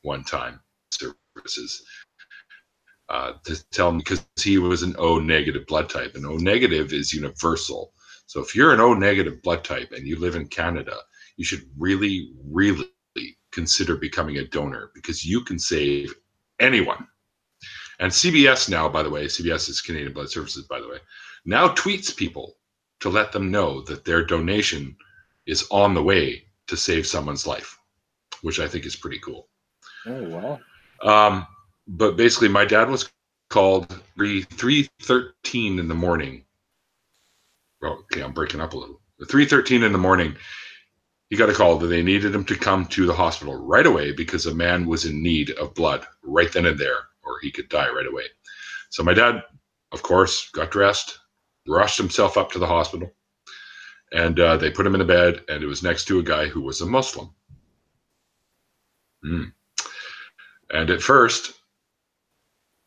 one time, services, to tell him, because he was an O negative blood type, and O negative is universal. So if you're an O negative blood type and you live in Canada, you should really, really consider becoming a donor, because you can save anyone. And CBS now, by the way, CBS is Canadian Blood Services, by the way, now tweets people to let them know that their donation is on the way to save someone's life, which I think is pretty cool. Oh, wow. But basically, my dad was called 3:13 in the morning. Oh, okay, I'm breaking up a little. 3:13 in the morning, he got a call that they needed him to come to the hospital right away because a man was in need of blood right then and there, or he could die right away. So my dad, of course, got dressed, rushed himself up to the hospital, and they put him in a bed, and it was next to a guy who was a Muslim. And at first,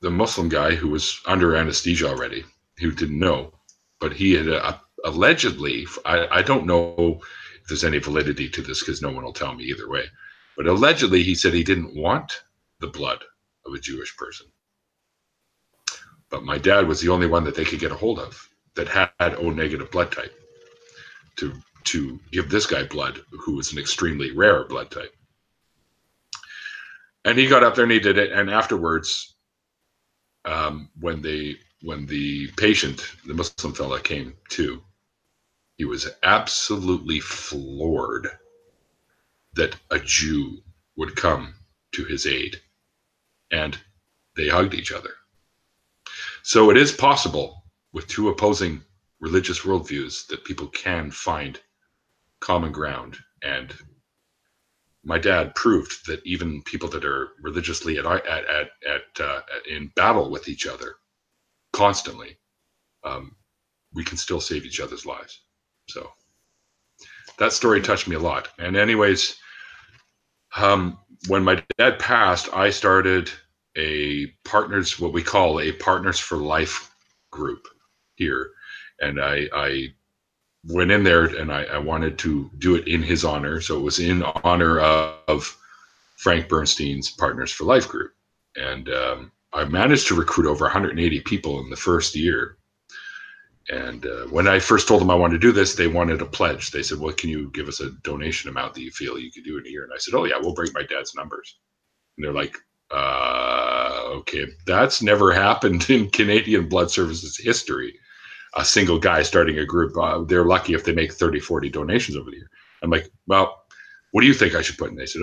the Muslim guy, who was under anesthesia already, who didn't know, but he had allegedly, I don't know if there's any validity to this because no one will tell me either way, but allegedly he said he didn't want the blood of a Jewish person. But my dad was the only one that they could get a hold of that had O negative blood type to give this guy blood, who was an extremely rare blood type. And he got up there and he did it. And afterwards, when the patient, the Muslim fella, came to, he was absolutely floored that a Jew would come to his aid. And they hugged each other. So it is possible with two opposing religious worldviews that people can find common ground. And my dad proved that even people that are religiously in battle with each other constantly, we can still save each other's lives. So that story touched me a lot. And anyways, when my dad passed, I started what we call a Partners for Life group here. And I went in there and I wanted to do it in his honor. So it was in honor of Frank Bernstein's Partners for Life group. And I managed to recruit over 180 people in the first year. And when I first told them I wanted to do this, they wanted a pledge. They said, well, can you give us a donation amount that you feel you could do in a year? And I said, oh yeah, we'll break my dad's numbers. And they're like, okay, that's never happened in Canadian Blood Services history. A single guy starting a group, they're lucky if they make 30, 40 donations over the year. I'm like, well, what do you think I should put in? They said,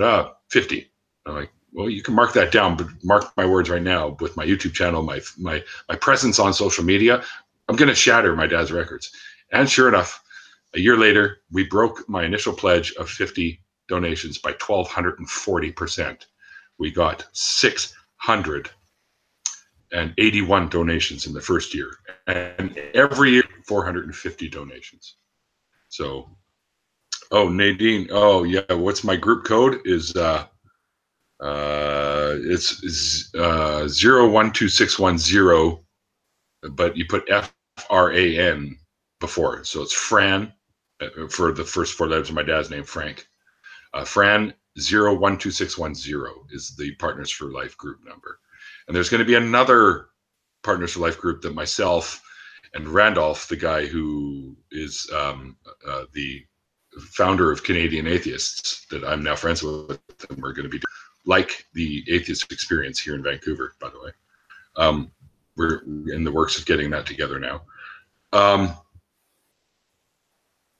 50. I'm like, well, you can mark that down, but mark my words right now with my YouTube channel, my presence on social media, I'm going to shatter my dad's records. And sure enough, a year later, we broke my initial pledge of 50 donations by 1,240%. We got 681 donations in the first year, and every year 450 donations. So, oh, Nadine, oh yeah, what's my group code is It's 012610, but you put FRAN before it. So it's Fran for the first four letters of my dad's name, Frank. Fran 012610 is the Partners for Life group number. And there's going to be another Partners for Life group that myself and Randolph, the guy who is the founder of Canadian Atheists, that I'm now friends with, and we're going to be doing, like the Atheist Experience here in Vancouver, by the way. We're in the works of getting that together now.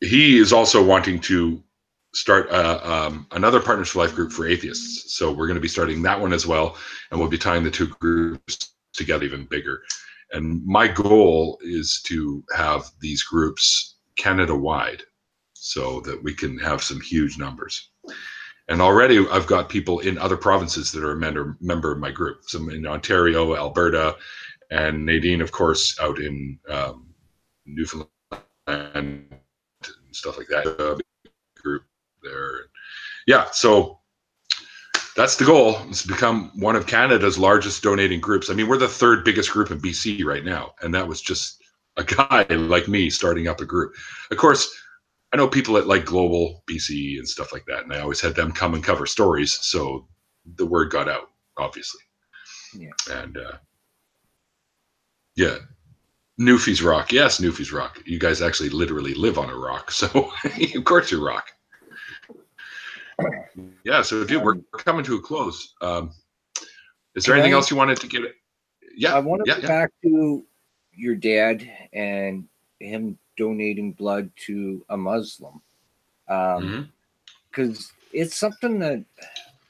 He is also wanting to start another Partners for Life group for atheists. So we're going to be starting that one as well, and we'll be tying the two groups together even bigger. And my goal is to have these groups Canada-wide so that we can have some huge numbers. And already I've got people in other provinces that are a member of my group. Some in Ontario, Alberta, and Nadine, of course, out in Newfoundland and stuff like that. Group there. Yeah, so that's the goal, is to become one of Canada's largest donating groups. I mean, we're the third biggest group in BC right now, and that was just a guy like me starting up a group. Of course, I know people at like Global BC and stuff like that, and I always had them come and cover stories, so the word got out, obviously. Yeah. And yeah, Newfies rock. Yes, Newfies rock. You guys actually literally live on a rock, so of course you rock. Yeah, so dude, we're coming to a close. Is there anything else you wanted to get? Yeah, I want to go back to your dad and him donating blood to a Muslim, because it's something that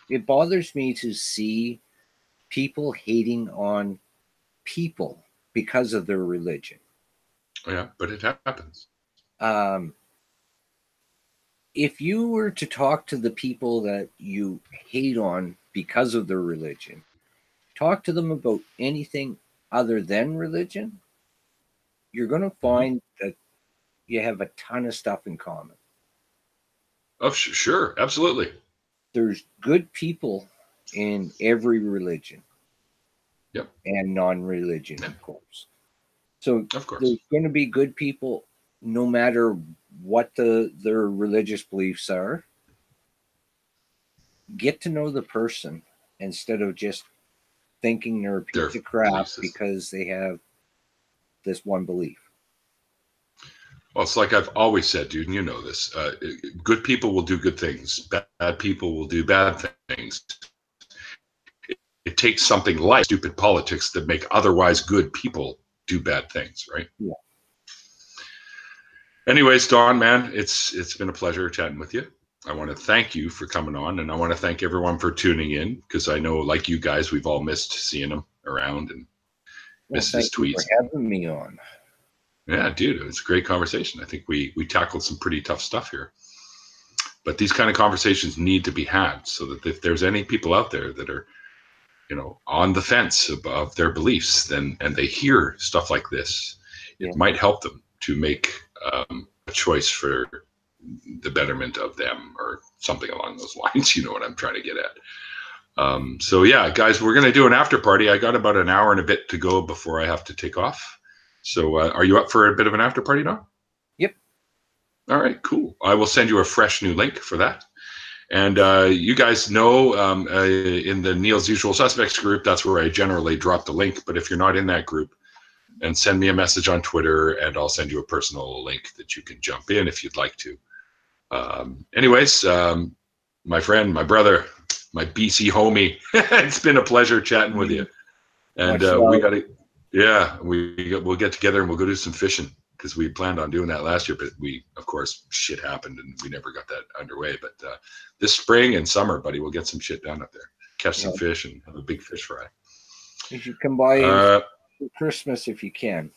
it bothers me to see people hating on people because of their religion. Yeah, but it happens. If you were to talk to the people that you hate on because of their religion, talk to them about anything other than religion, you're going to find that you have a ton of stuff in common. Oh, sure. Absolutely. There's good people in every religion. Yep. And non-religion, of course. So of course, there's going to be good people no matter what their religious beliefs are. Get to know the person instead of just thinking they're a piece of crap because they have this one belief. Well, it's like I've always said, dude, and you know this. Good people will do good things. Bad people will do bad things. It takes something like stupid politics that make otherwise good people do bad things, right? Yeah. Anyways, Don, man, it's been a pleasure chatting with you. I want to thank you for coming on, and I want to thank everyone for tuning in, because I know, like you guys, we've all missed seeing him around and missed his tweets. Thank you for having me on. Yeah, dude, it was a great conversation. I think we tackled some pretty tough stuff here. But these kind of conversations need to be had, so that if there's any people out there that are, you know, on the fence of their beliefs, and they hear stuff like this, it might help them to make a choice for the betterment of them, or something along those lines. You know what I'm trying to get at. So yeah, guys, we're going to do an after party. I got about an hour and a bit to go before I have to take off. So are you up for a bit of an after party now? Yep. All right, cool. I will send you a fresh new link for that. And you guys know, in the Neil's Usual Suspects group, that's where I generally drop the link. But if you're not in that group, and send me a message on Twitter, and I'll send you a personal link that you can jump in if you'd like to. Anyways, my friend, my brother, my BC homie, it's been a pleasure chatting with you. And we got to, yeah, we'll get together and we'll go do some fishing, because we planned on doing that last year, but of course, shit happened and we never got that underway. But this spring and summer, buddy, we'll get some shit down up there, catch some fish and have a big fish fry. You should come by for Christmas if you can.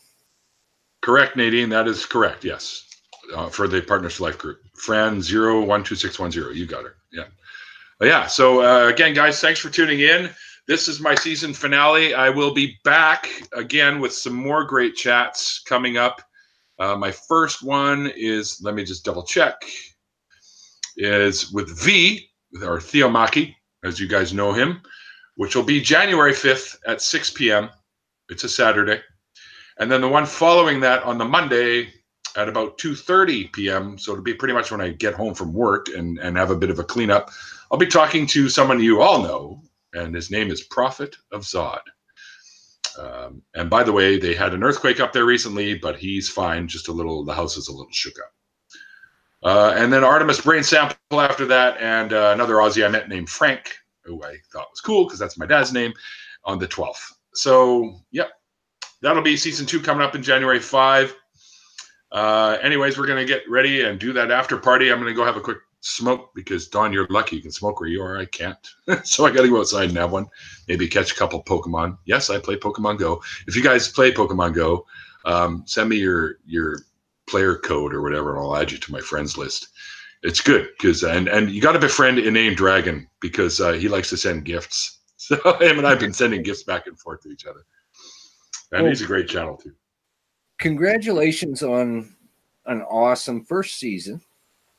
Correct, Nadine. That is correct. Yes. For the Partners for Life group. Fran 012610. You got her. Yeah. Yeah. So again, guys, thanks for tuning in. This is my season finale. I will be back again with some more great chats coming up. My first one is, let me just double check, is with V, or Theomaki. as you guys know him, which will be January 5th at 6 p.m. It's a Saturday. And then the one following that on the Monday at about 2:30 p.m. So it'll be pretty much when I get home from work and have a bit of a cleanup. I'll be talking to someone you all know, and his name is Prophet of Zod. And by the way, they had an earthquake up there recently, but he's fine. Just a little, the house is a little shook up. And then Artemis Brain Sample after that, and another Aussie I met named Frank, who I thought was cool because that's my dad's name, on the 12th. So, yep, that'll be season 2 coming up in January 5. Anyways, we're going to get ready and do that after party. I'm going to go have a quick smoke because, Don, you're lucky you can smoke where you are. I can't. So I got to go outside and have one. Maybe catch a couple Pokemon. Yes, I play Pokemon Go. If you guys play Pokemon Go, send me your player code or whatever, and I'll add you to my friends list. It's good because and you got to befriend Inane Dragon because he likes to send gifts. So him and I've been sending gifts back and forth to each other. And he's a great channel too. Congratulations on an awesome first season.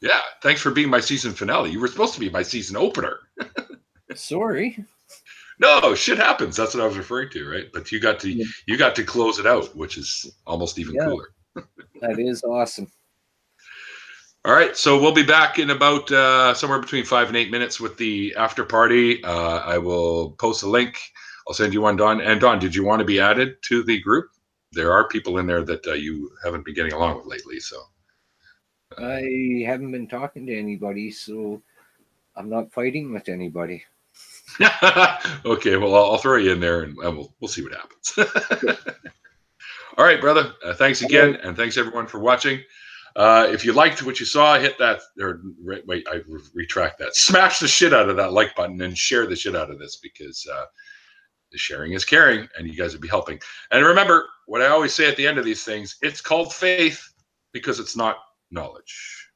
Yeah, thanks for being my season finale. You were supposed to be my season opener. Sorry. No, shit happens. That's what I was referring to, right? But you got to close it out, which is almost even cooler. That is awesome. All right, so we'll be back in about somewhere between 5 and 8 minutes with the after party. I will post a link. I'll send you one, Don. And Don, did you want to be added to the group? There are people in there that you haven't been getting along with lately, so. I haven't been talking to anybody, so I'm not fighting with anybody. Okay, well, I'll throw you in there, and we'll see what happens. All right, brother. Thanks again, and thanks everyone for watching. If you liked what you saw, hit that, or wait, I retract that. Smash the shit out of that like button and share the shit out of this because the sharing is caring, and you guys will be helping. And remember what I always say at the end of these things: it's called faith because it's not knowledge.